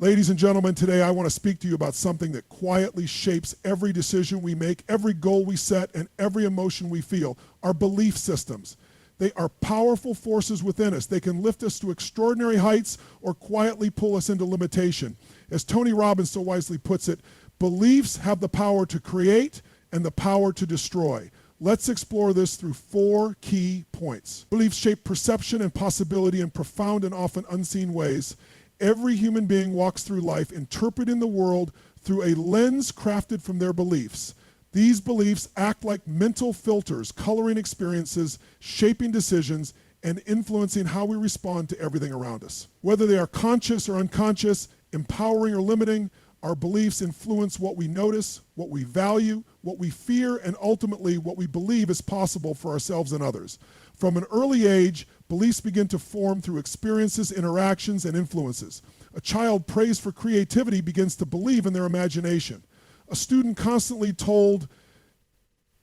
Ladies and gentlemen, today I want to speak to you about something that quietly shapes every decision we make, every goal we set, and every emotion we feel, our belief systems. They are powerful forces within us. They can lift us to extraordinary heights or quietly pull us into limitation. As Tony Robbins so wisely puts it, beliefs have the power to create and the power to destroy. Let's explore this through 4 key points. Beliefs shape perception and possibility in profound and often unseen ways. Every human being walks through life interpreting the world through a lens crafted from their beliefs. These beliefs act like mental filters, coloring experiences, shaping decisions, and influencing how we respond to everything around us. Whether they are conscious or unconscious, empowering or limiting, our beliefs influence what we notice, what we value, what we fear, and ultimately what we believe is possible for ourselves and others. From an early age, beliefs begin to form through experiences, interactions, and influences. A child praised for creativity begins to believe in their imagination. A student constantly told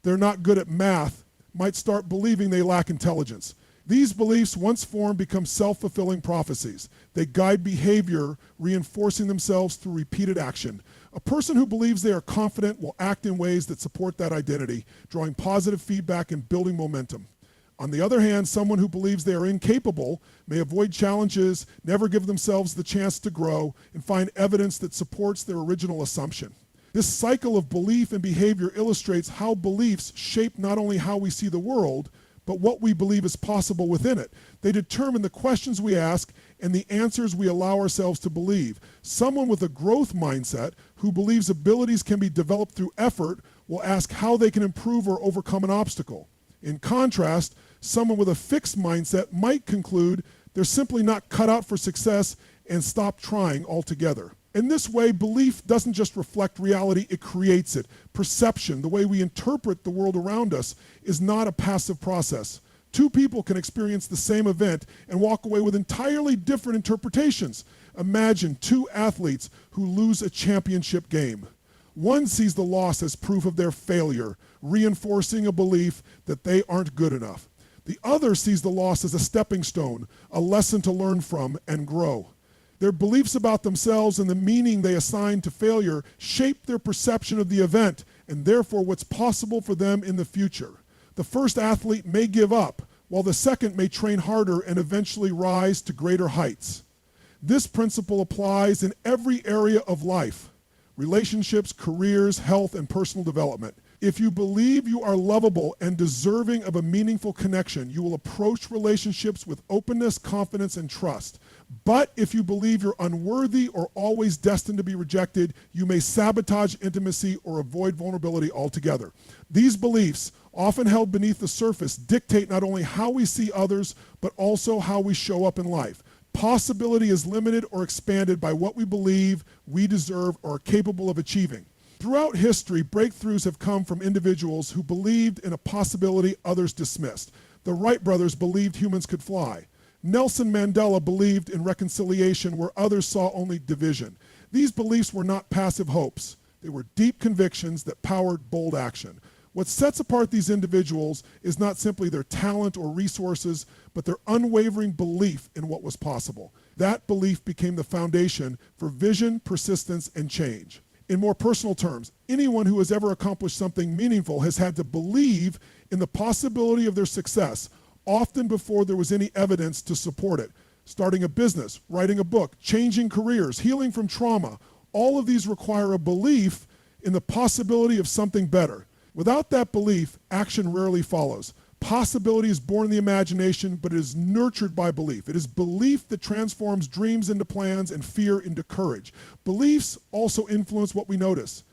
they're not good at math might start believing they lack intelligence. These beliefs, once formed, become self-fulfilling prophecies. They guide behavior, reinforcing themselves through repeated action. A person who believes they are confident will act in ways that support that identity, drawing positive feedback and building momentum. On the other hand, someone who believes they are incapable may avoid challenges, never give themselves the chance to grow, and find evidence that supports their original assumption. This cycle of belief and behavior illustrates how beliefs shape not only how we see the world, but what we believe is possible within it. They determine the questions we ask and the answers we allow ourselves to believe. Someone with a growth mindset who believes abilities can be developed through effort will ask how they can improve or overcome an obstacle. In contrast, someone with a fixed mindset might conclude they're simply not cut out for success and stop trying altogether. In this way, belief doesn't just reflect reality, it creates it. Perception, the way we interpret the world around us, is not a passive process. Two people can experience the same event and walk away with entirely different interpretations. Imagine 2 athletes who lose a championship game. One sees the loss as proof of their failure, reinforcing a belief that they aren't good enough. The other sees the loss as a stepping stone, a lesson to learn from and grow. Their beliefs about themselves and the meaning they assign to failure shape their perception of the event and therefore what's possible for them in the future. The first athlete may give up, while the second may train harder and eventually rise to greater heights. This principle applies in every area of life: relationships, careers, health, and personal development. If you believe you are lovable and deserving of a meaningful connection, you will approach relationships with openness, confidence, and trust. But if you believe you're unworthy or always destined to be rejected, you may sabotage intimacy or avoid vulnerability altogether. These beliefs, often held beneath the surface, dictate not only how we see others, but also how we show up in life. Possibility is limited or expanded by what we believe we deserve or are capable of achieving. Throughout history, breakthroughs have come from individuals who believed in a possibility others dismissed. The Wright brothers believed humans could fly. Nelson Mandela believed in reconciliation where others saw only division. These beliefs were not passive hopes. They were deep convictions that powered bold action. What sets apart these individuals is not simply their talent or resources, but their unwavering belief in what was possible. That belief became the foundation for vision, persistence, and change. In more personal terms, anyone who has ever accomplished something meaningful has had to believe in the possibility of their success, often before there was any evidence to support it. Starting a business, writing a book, changing careers, healing from trauma, all of these require a belief in the possibility of something better. Without that belief, action rarely follows. Possibility is born in the imagination, but it is nurtured by belief. It is belief that transforms dreams into plans and fear into courage. Beliefs also influence what we notice.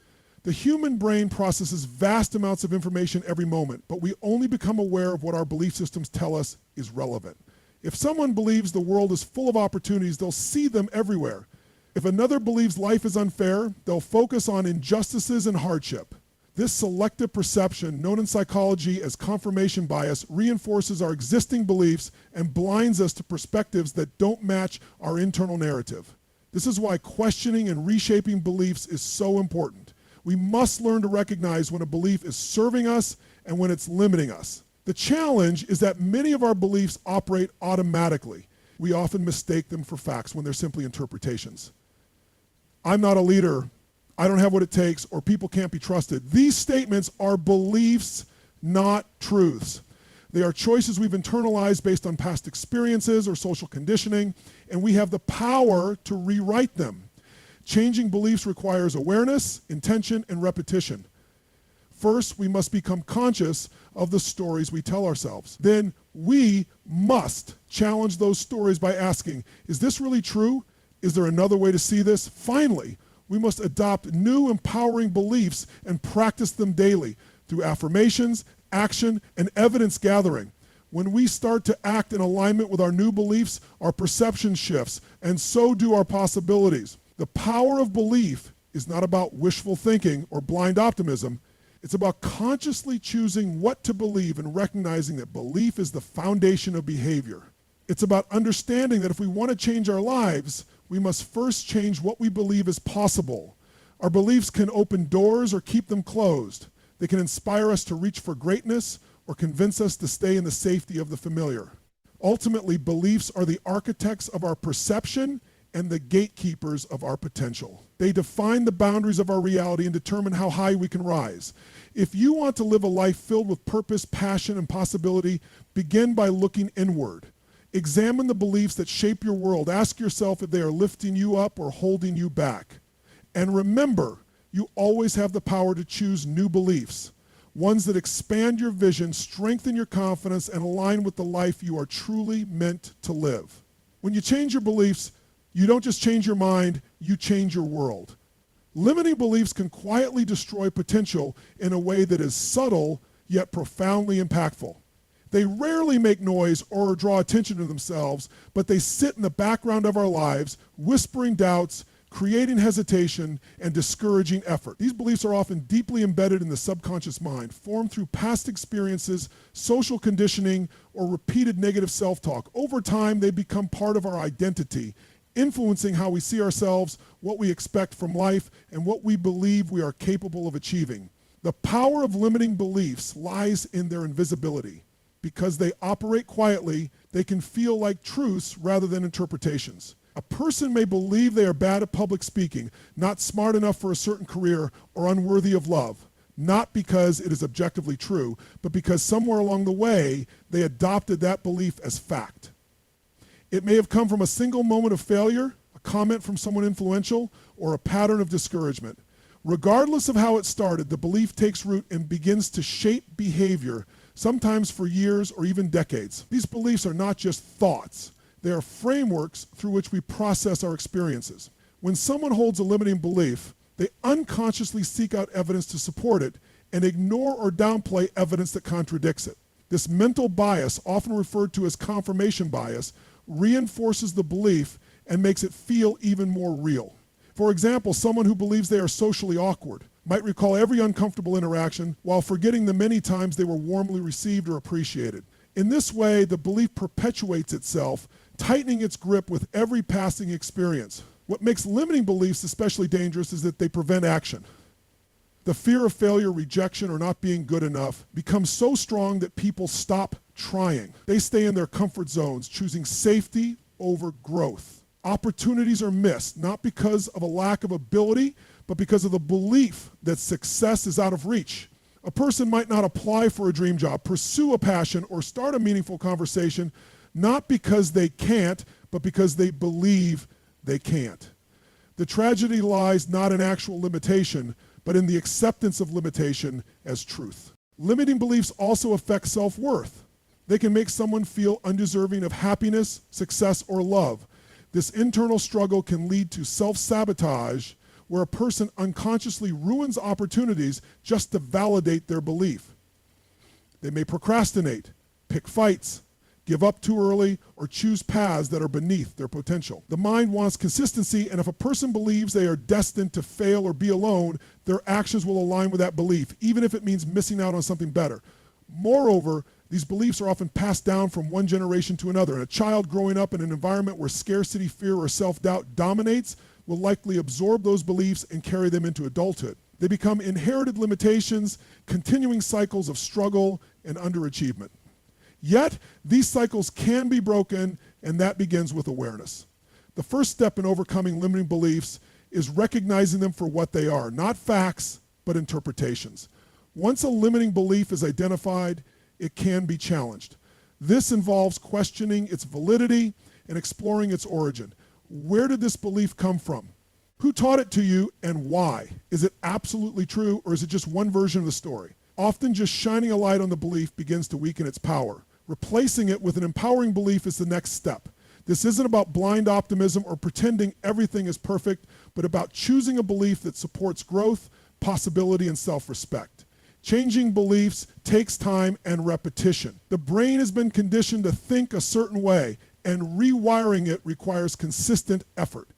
The human brain processes vast amounts of information every moment, but we only become aware of what our belief systems tell us is relevant. If someone believes the world is full of opportunities, they'll see them everywhere. If another believes life is unfair, they'll focus on injustices and hardship. This selective perception, known in psychology as confirmation bias, reinforces our existing beliefs and blinds us to perspectives that don't match our internal narrative. This is why questioning and reshaping beliefs is so important. We must learn to recognize when a belief is serving us and when it's limiting us. The challenge is that many of our beliefs operate automatically. We often mistake them for facts when they're simply interpretations. I'm not a leader, I don't have what it takes, or people can't be trusted. These statements are beliefs, not truths. They are choices we've internalized based on past experiences or social conditioning, and we have the power to rewrite them. Changing beliefs requires awareness, intention, and repetition. First, we must become conscious of the stories we tell ourselves. Then we must challenge those stories by asking, is this really true? Is there another way to see this? Finally, we must adopt new empowering beliefs and practice them daily through affirmations, action, and evidence gathering. When we start to act in alignment with our new beliefs, our perception shifts, and so do our possibilities. The power of belief is not about wishful thinking or blind optimism. It's about consciously choosing what to believe and recognizing that belief is the foundation of behavior. It's about understanding that if we want to change our lives, we must first change what we believe is possible. Our beliefs can open doors or keep them closed. They can inspire us to reach for greatness or convince us to stay in the safety of the familiar. Ultimately, beliefs are the architects of our perception and the gatekeepers of our potential. They define the boundaries of our reality and determine how high we can rise. If you want to live a life filled with purpose, passion, and possibility, begin by looking inward. Examine the beliefs that shape your world. Ask yourself if they are lifting you up or holding you back. And remember, you always have the power to choose new beliefs, ones that expand your vision, strengthen your confidence, and align with the life you are truly meant to live. When you change your beliefs, you don't just change your mind, you change your world. Limiting beliefs can quietly destroy potential in a way that is subtle yet profoundly impactful. They rarely make noise or draw attention to themselves, but they sit in the background of our lives, whispering doubts, creating hesitation, and discouraging effort. These beliefs are often deeply embedded in the subconscious mind, formed through past experiences, social conditioning, or repeated negative self-talk. Over time, they become part of our identity, influencing how we see ourselves, what we expect from life, and what we believe we are capable of achieving. The power of limiting beliefs lies in their invisibility. Because they operate quietly, they can feel like truths rather than interpretations. A person may believe they are bad at public speaking, not smart enough for a certain career, or unworthy of love, not because it is objectively true, but because somewhere along the way, they adopted that belief as fact. It may have come from a single moment of failure, a comment from someone influential, or a pattern of discouragement. Regardless of how it started, the belief takes root and begins to shape behavior, sometimes for years or even decades. These beliefs are not just thoughts. They are frameworks through which we process our experiences. When someone holds a limiting belief, they unconsciously seek out evidence to support it and ignore or downplay evidence that contradicts it. This mental bias, often referred to as confirmation bias, reinforces the belief and makes it feel even more real. For example, someone who believes they are socially awkward might recall every uncomfortable interaction while forgetting the many times they were warmly received or appreciated. In this way, the belief perpetuates itself, tightening its grip with every passing experience. What makes limiting beliefs especially dangerous is that they prevent action. The fear of failure, rejection, or not being good enough becomes so strong that people stop trying. They stay in their comfort zones, choosing safety over growth. Opportunities are missed, not because of a lack of ability, but because of the belief that success is out of reach. A person might not apply for a dream job, pursue a passion, or start a meaningful conversation, not because they can't, but because they believe they can't. The tragedy lies not in actual limitation, but in the acceptance of limitation as truth. Limiting beliefs also affect self-worth. They can make someone feel undeserving of happiness, success, or love. This internal struggle can lead to self-sabotage, where a person unconsciously ruins opportunities just to validate their belief. They may procrastinate, pick fights, give up too early, or choose paths that are beneath their potential. The mind wants consistency, and if a person believes they are destined to fail or be alone, their actions will align with that belief, even if it means missing out on something better. Moreover, these beliefs are often passed down from one generation to another, and a child growing up in an environment where scarcity, fear, or self-doubt dominates will likely absorb those beliefs and carry them into adulthood. They become inherited limitations, continuing cycles of struggle and underachievement. Yet, these cycles can be broken, and that begins with awareness. The first step in overcoming limiting beliefs is recognizing them for what they are, not facts, but interpretations. Once a limiting belief is identified, it can be challenged. This involves questioning its validity and exploring its origin. Where did this belief come from? Who taught it to you and why? Is it absolutely true, or is it just one version of the story? Often just shining a light on the belief begins to weaken its power. Replacing it with an empowering belief is the next step. This isn't about blind optimism or pretending everything is perfect, but about choosing a belief that supports growth, possibility, and self-respect. Changing beliefs takes time and repetition. The brain has been conditioned to think a certain way, and rewiring it requires consistent effort.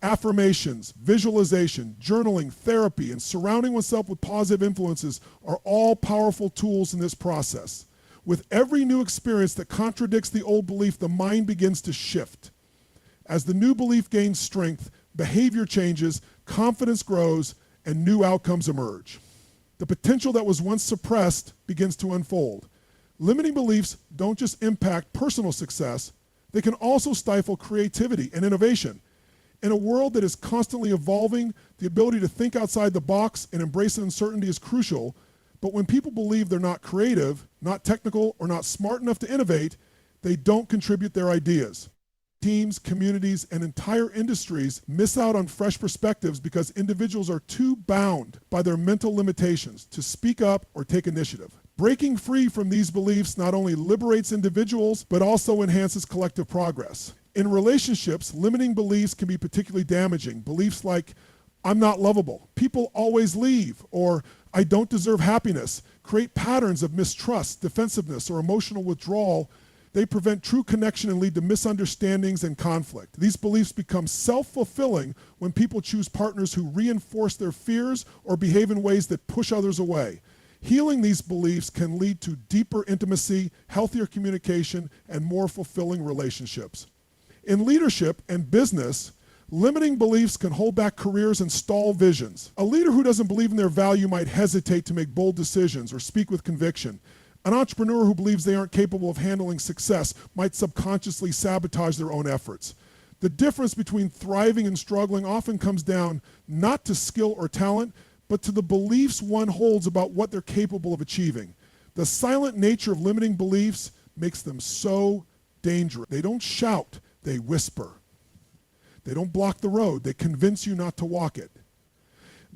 Affirmations, visualization, journaling, therapy, and surrounding oneself with positive influences are all powerful tools in this process. With every new experience that contradicts the old belief, the mind begins to shift. As the new belief gains strength, behavior changes, confidence grows, and new outcomes emerge. The potential that was once suppressed begins to unfold. Limiting beliefs don't just impact personal success, they can also stifle creativity and innovation. In a world that is constantly evolving, the ability to think outside the box and embrace uncertainty is crucial. But when people believe they're not creative, not technical, or not smart enough to innovate, they don't contribute their ideas. Teams, communities, and entire industries miss out on fresh perspectives because individuals are too bound by their mental limitations to speak up or take initiative. Breaking free from these beliefs not only liberates individuals, but also enhances collective progress. In relationships, limiting beliefs can be particularly damaging. Beliefs like, I'm not lovable, people always leave, or I don't deserve happiness, create patterns of mistrust, defensiveness, or emotional withdrawal. They prevent true connection and lead to misunderstandings and conflict. These beliefs become self-fulfilling when people choose partners who reinforce their fears or behave in ways that push others away. Healing these beliefs can lead to deeper intimacy, healthier communication, and more fulfilling relationships. In leadership and business, limiting beliefs can hold back careers and stall visions. A leader who doesn't believe in their value might hesitate to make bold decisions or speak with conviction. An entrepreneur who believes they aren't capable of handling success might subconsciously sabotage their own efforts. The difference between thriving and struggling often comes down not to skill or talent, but to the beliefs one holds about what they're capable of achieving. The silent nature of limiting beliefs makes them so dangerous. They don't shout, they whisper. They don't block the road, they convince you not to walk it.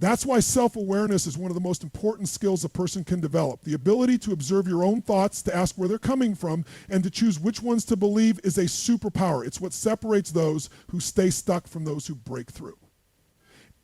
That's why self-awareness is one of the most important skills a person can develop. The ability to observe your own thoughts, to ask where they're coming from, and to choose which ones to believe is a superpower. It's what separates those who stay stuck from those who break through.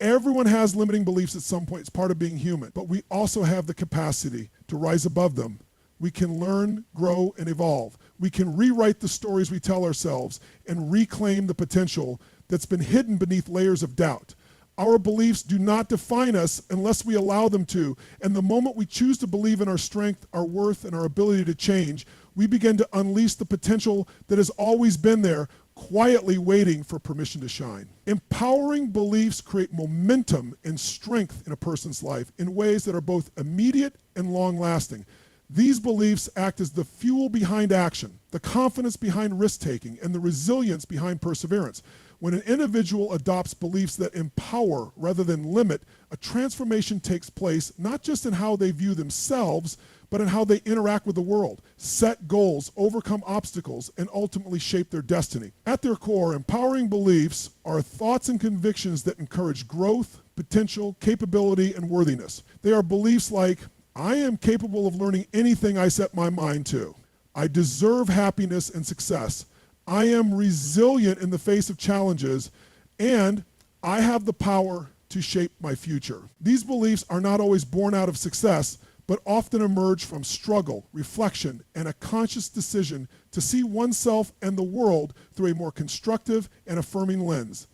Everyone has limiting beliefs at some point. It's part of being human. But we also have the capacity to rise above them. We can learn, grow, and evolve. We can rewrite the stories we tell ourselves and reclaim the potential that's been hidden beneath layers of doubt. Our beliefs do not define us unless we allow them to. And the moment we choose to believe in our strength, our worth, and our ability to change, we begin to unleash the potential that has always been there, quietly waiting for permission to shine. Empowering beliefs create momentum and strength in a person's life in ways that are both immediate and long-lasting. These beliefs act as the fuel behind action, the confidence behind risk-taking, and the resilience behind perseverance. When an individual adopts beliefs that empower rather than limit, a transformation takes place not just in how they view themselves, but in how they interact with the world, set goals, overcome obstacles, and ultimately shape their destiny. At their core, empowering beliefs are thoughts and convictions that encourage growth, potential, capability, and worthiness. They are beliefs like, I am capable of learning anything I set my mind to. I deserve happiness and success. I am resilient in the face of challenges, and I have the power to shape my future. These beliefs are not always born out of success, but often emerge from struggle, reflection, and a conscious decision to see oneself and the world through a more constructive and affirming lens.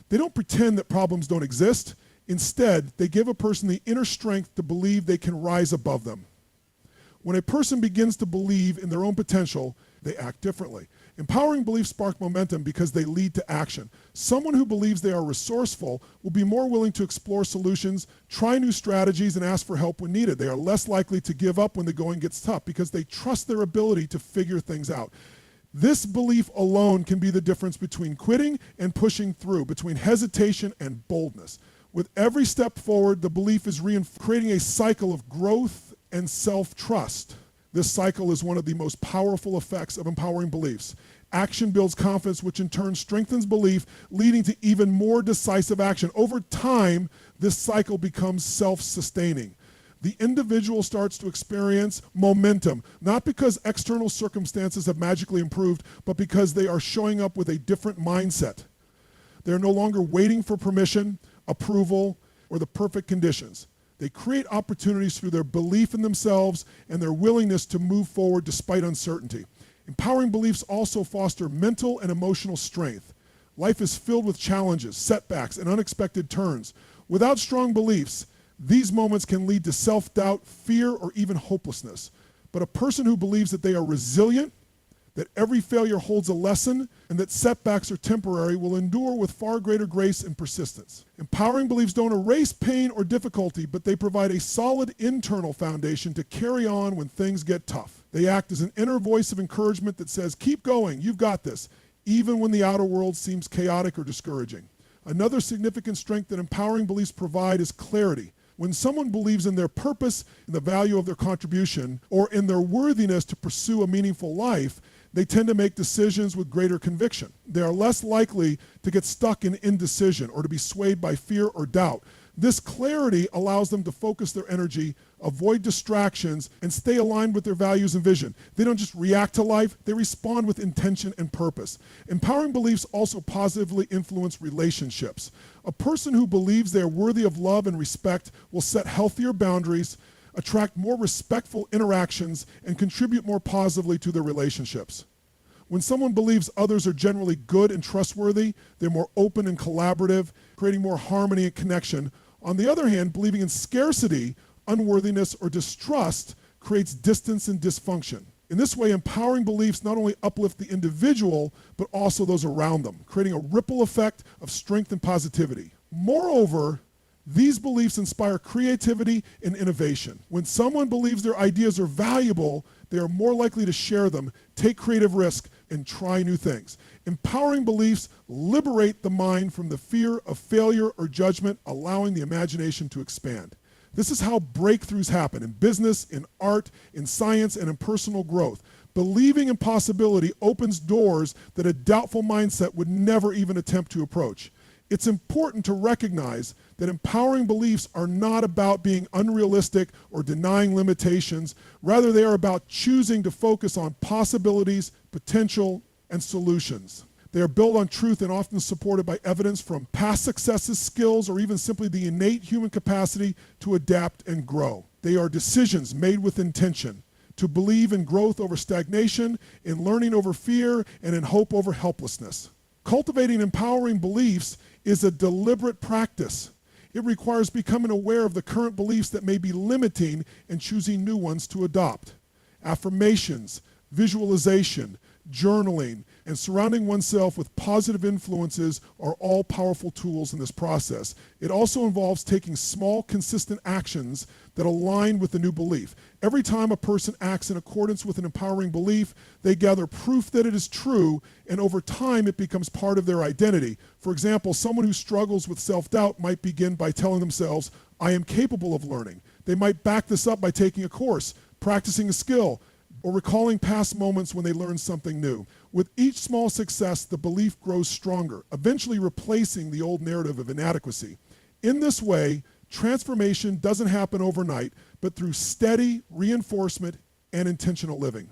They don't pretend that problems don't exist. Instead, they give a person the inner strength to believe they can rise above them. When a person begins to believe in their own potential, they act differently. Empowering beliefs spark momentum because they lead to action. Someone who believes they are resourceful will be more willing to explore solutions, try new strategies, and ask for help when needed. They are less likely to give up when the going gets tough because they trust their ability to figure things out. This belief alone can be the difference between quitting and pushing through, between hesitation and boldness. With every step forward, the belief is creating a cycle of growth and self-trust. This cycle is one of the most powerful effects of empowering beliefs. Action builds confidence, which in turn strengthens belief, leading to even more decisive action. Over time, this cycle becomes self-sustaining. The individual starts to experience momentum, not because external circumstances have magically improved, but because they are showing up with a different mindset. They're no longer waiting for permission, approval, or the perfect conditions. They create opportunities through their belief in themselves and their willingness to move forward despite uncertainty. Empowering beliefs also foster mental and emotional strength. Life is filled with challenges, setbacks, and unexpected turns. Without strong beliefs, these moments can lead to self-doubt, fear, or even hopelessness. But a person who believes that they are resilient, that every failure holds a lesson, and that setbacks are temporary will endure with far greater grace and persistence. Empowering beliefs don't erase pain or difficulty, but they provide a solid internal foundation to carry on when things get tough. They act as an inner voice of encouragement that says, keep going, you've got this, even when the outer world seems chaotic or discouraging. Another significant strength that empowering beliefs provide is clarity. When someone believes in their purpose, in the value of their contribution, or in their worthiness to pursue a meaningful life, they tend to make decisions with greater conviction. They are less likely to get stuck in indecision or to be swayed by fear or doubt. This clarity allows them to focus their energy, avoid distractions, and stay aligned with their values and vision. They don't just react to life, they respond with intention and purpose. Empowering beliefs also positively influence relationships. A person who believes they are worthy of love and respect will set healthier boundaries, attract more respectful interactions, and contribute more positively to their relationships. When someone believes others are generally good and trustworthy, they're more open and collaborative, creating more harmony and connection. On the other hand, believing in scarcity, unworthiness, or distrust creates distance and dysfunction. In this way, empowering beliefs not only uplift the individual, but also those around them, creating a ripple effect of strength and positivity. Moreover, these beliefs inspire creativity and innovation. When someone believes their ideas are valuable, they are more likely to share them, take creative risks, and try new things. Empowering beliefs liberate the mind from the fear of failure or judgment, allowing the imagination to expand. This is how breakthroughs happen in business, in art, in science, and in personal growth. Believing in possibility opens doors that a doubtful mindset would never even attempt to approach. It's important to recognize that empowering beliefs are not about being unrealistic or denying limitations. Rather, they are about choosing to focus on possibilities, potential, and solutions. They are built on truth and often supported by evidence from past successes, skills, or even simply the innate human capacity to adapt and grow. They are decisions made with intention, to believe in growth over stagnation, in learning over fear, and in hope over helplessness. Cultivating empowering beliefs is a deliberate practice. It requires becoming aware of the current beliefs that may be limiting and choosing new ones to adopt. Affirmations, visualization, journaling, and surrounding oneself with positive influences are all powerful tools in this process. It also involves taking small, consistent actions that align with the new belief. Every time a person acts in accordance with an empowering belief, they gather proof that it is true, and over time it becomes part of their identity. For example, someone who struggles with self-doubt might begin by telling themselves, I am capable of learning. They might back this up by taking a course, practicing a skill, or recalling past moments when they learned something new. With each small success, the belief grows stronger, eventually replacing the old narrative of inadequacy. In this way, transformation doesn't happen overnight, but through steady reinforcement and intentional living.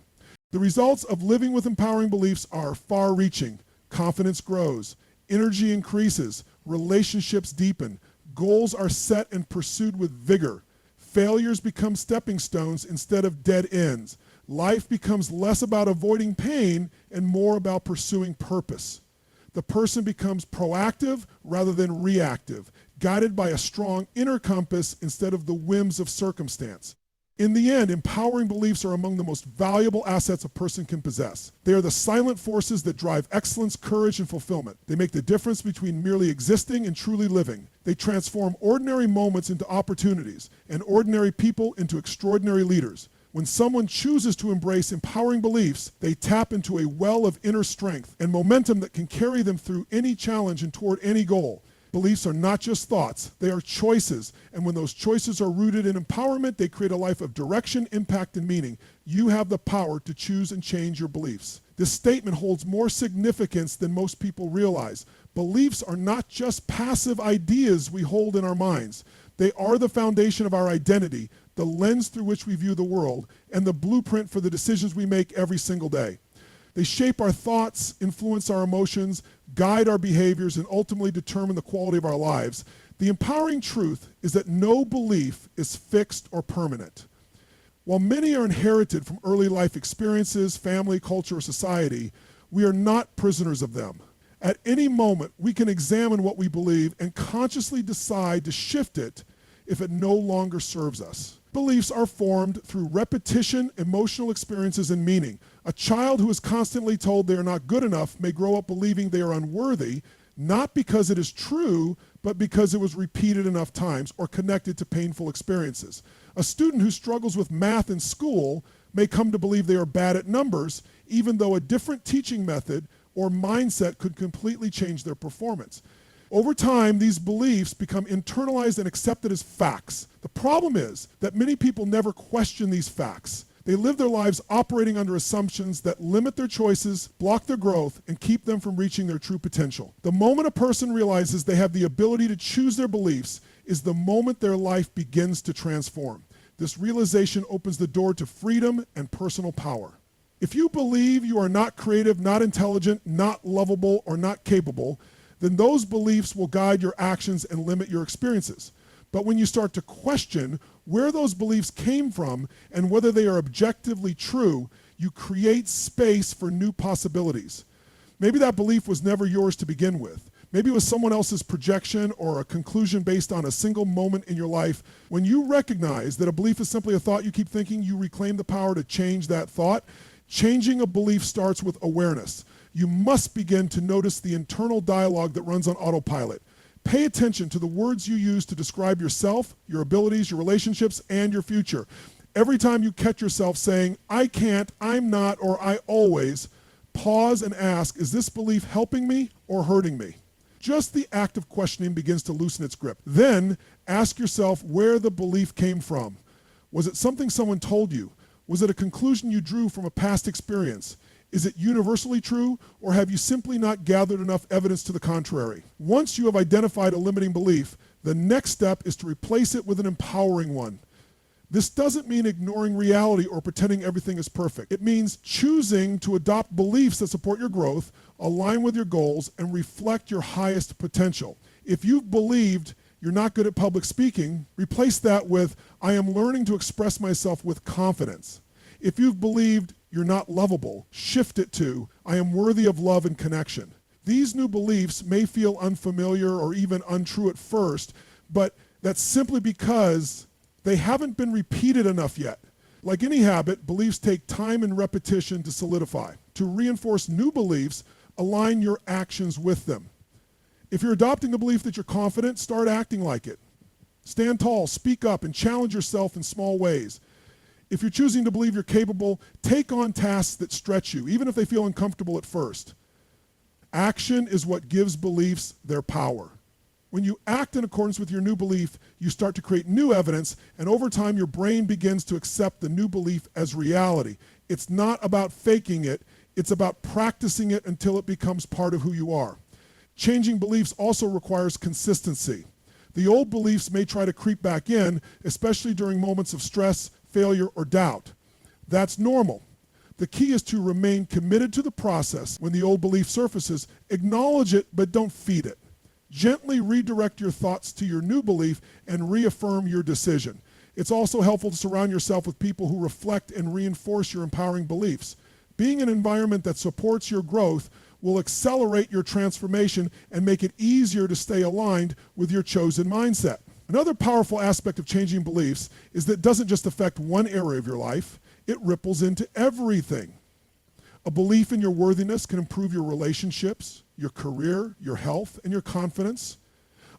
The results of living with empowering beliefs are far-reaching. Confidence grows, energy increases, relationships deepen, goals are set and pursued with vigor. Failures become stepping stones instead of dead ends. Life becomes less about avoiding pain and more about pursuing purpose. The person becomes proactive rather than reactive, guided by a strong inner compass instead of the whims of circumstance. In the end, empowering beliefs are among the most valuable assets a person can possess. They are the silent forces that drive excellence, courage, and fulfillment. They make the difference between merely existing and truly living. They transform ordinary moments into opportunities and ordinary people into extraordinary leaders. When someone chooses to embrace empowering beliefs, they tap into a well of inner strength and momentum that can carry them through any challenge and toward any goal. Beliefs are not just thoughts, they are choices. And when those choices are rooted in empowerment, they create a life of direction, impact, and meaning. You have the power to choose and change your beliefs. This statement holds more significance than most people realize. Beliefs are not just passive ideas we hold in our minds. They are the foundation of our identity, the lens through which we view the world, and the blueprint for the decisions we make every single day. They shape our thoughts, influence our emotions, guide our behaviors, and ultimately determine the quality of our lives. The empowering truth is that no belief is fixed or permanent. While many are inherited from early life experiences, family, culture, or society, we are not prisoners of them. At any moment, we can examine what we believe and consciously decide to shift it if it no longer serves us. Beliefs are formed through repetition, emotional experiences, and meaning. A child who is constantly told they are not good enough may grow up believing they are unworthy, not because it is true, but because it was repeated enough times or connected to painful experiences. A student who struggles with math in school may come to believe they are bad at numbers, even though a different teaching method or mindset could completely change their performance. Over time, these beliefs become internalized and accepted as facts. The problem is that many people never question these facts. They live their lives operating under assumptions that limit their choices, block their growth, and keep them from reaching their true potential. The moment a person realizes they have the ability to choose their beliefs is the moment their life begins to transform. This realization opens the door to freedom and personal power. If you believe you are not creative, not intelligent, not lovable, or not capable, then those beliefs will guide your actions and limit your experiences. But when you start to question where those beliefs came from and whether they are objectively true, you create space for new possibilities. Maybe that belief was never yours to begin with. Maybe it was someone else's projection or a conclusion based on a single moment in your life. When you recognize that a belief is simply a thought you keep thinking, you reclaim the power to change that thought. Changing a belief starts with awareness. You must begin to notice the internal dialogue that runs on autopilot. Pay attention to the words you use to describe yourself, your abilities, your relationships, and your future. Every time you catch yourself saying, I can't, I'm not, or I always, pause and ask, is this belief helping me or hurting me? Just the act of questioning begins to loosen its grip. Then ask yourself where the belief came from. Was it something someone told you? Was it a conclusion you drew from a past experience? Is it universally true, or have you simply not gathered enough evidence to the contrary? Once you have identified a limiting belief, the next step is to replace it with an empowering one. This doesn't mean ignoring reality or pretending everything is perfect. It means choosing to adopt beliefs that support your growth, align with your goals, and reflect your highest potential. If you've believed you're not good at public speaking, replace that with, I am learning to express myself with confidence. If you've believed you're not lovable, shift it to, I am worthy of love and connection. These new beliefs may feel unfamiliar or even untrue at first, but that's simply because they haven't been repeated enough yet. Like any habit, beliefs take time and repetition to solidify. To reinforce new beliefs, align your actions with them. If you're adopting the belief that you're confident, start acting like it. Stand tall, speak up, and challenge yourself in small ways. If you're choosing to believe you're capable, take on tasks that stretch you, even if they feel uncomfortable at first. Action is what gives beliefs their power. When you act in accordance with your new belief, you start to create new evidence, and over time your brain begins to accept the new belief as reality. It's not about faking it, it's about practicing it until it becomes part of who you are. Changing beliefs also requires consistency. The old beliefs may try to creep back in, especially during moments of stress, failure, or doubt. That's normal. The key is to remain committed to the process. When the old belief surfaces, acknowledge it, but don't feed it. Gently redirect your thoughts to your new belief and reaffirm your decision. It's also helpful to surround yourself with people who reflect and reinforce your empowering beliefs. Being in an environment that supports your growth will accelerate your transformation and make it easier to stay aligned with your chosen mindset. Another powerful aspect of changing beliefs is that it doesn't just affect one area of your life, it ripples into everything. A belief in your worthiness can improve your relationships, your career, your health, and your confidence.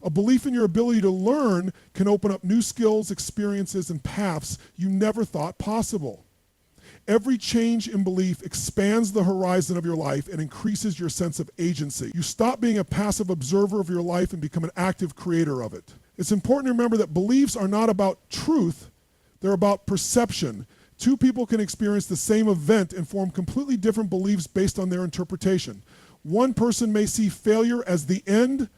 A belief in your ability to learn can open up new skills, experiences, and paths you never thought possible. Every change in belief expands the horizon of your life and increases your sense of agency. You stop being a passive observer of your life and become an active creator of it. It's important to remember that beliefs are not about truth, they're about perception. Two people can experience the same event and form completely different beliefs based on their interpretation. One person may see failure as the end,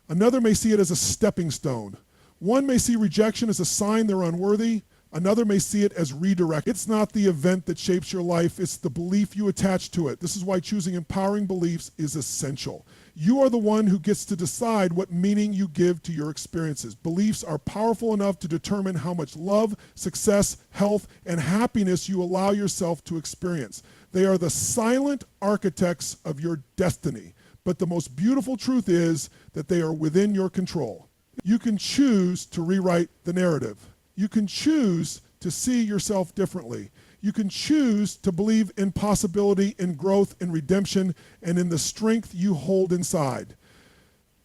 another may see it as a stepping stone. One may see rejection as a sign they're unworthy, another may see it as redirect. It's not the event that shapes your life, it's the belief you attach to it. This is why choosing empowering beliefs is essential. You are the one who gets to decide what meaning you give to your experiences. Beliefs are powerful enough to determine how much love, success, health, and happiness you allow yourself to experience. They are the silent architects of your destiny. But the most beautiful truth is that they are within your control. You can choose to rewrite the narrative. You can choose to see yourself differently. You can choose to believe in possibility, in growth, in redemption, and in the strength you hold inside.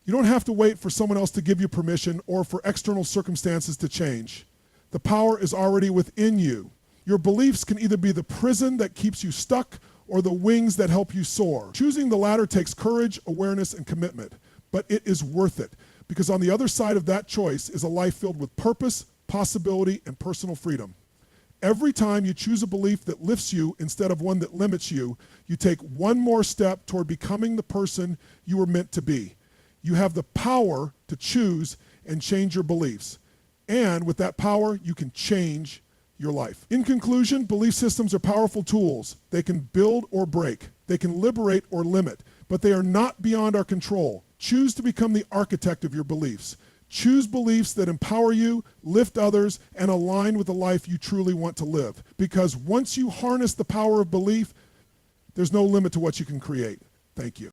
You don't have to wait for someone else to give you permission or for external circumstances to change. The power is already within you. Your beliefs can either be the prison that keeps you stuck or the wings that help you soar. Choosing the latter takes courage, awareness, and commitment, but it is worth it because on the other side of that choice is a life filled with purpose, possibility, and personal freedom. Every time you choose a belief that lifts you instead of one that limits you, you take one more step toward becoming the person you were meant to be. You have the power to choose and change your beliefs. And with that power, you can change your life. In conclusion, belief systems are powerful tools. They can build or break. They can liberate or limit, but they are not beyond our control. Choose to become the architect of your beliefs. Choose beliefs that empower you, lift others, and align with the life you truly want to live. Because once you harness the power of belief, there's no limit to what you can create. Thank you.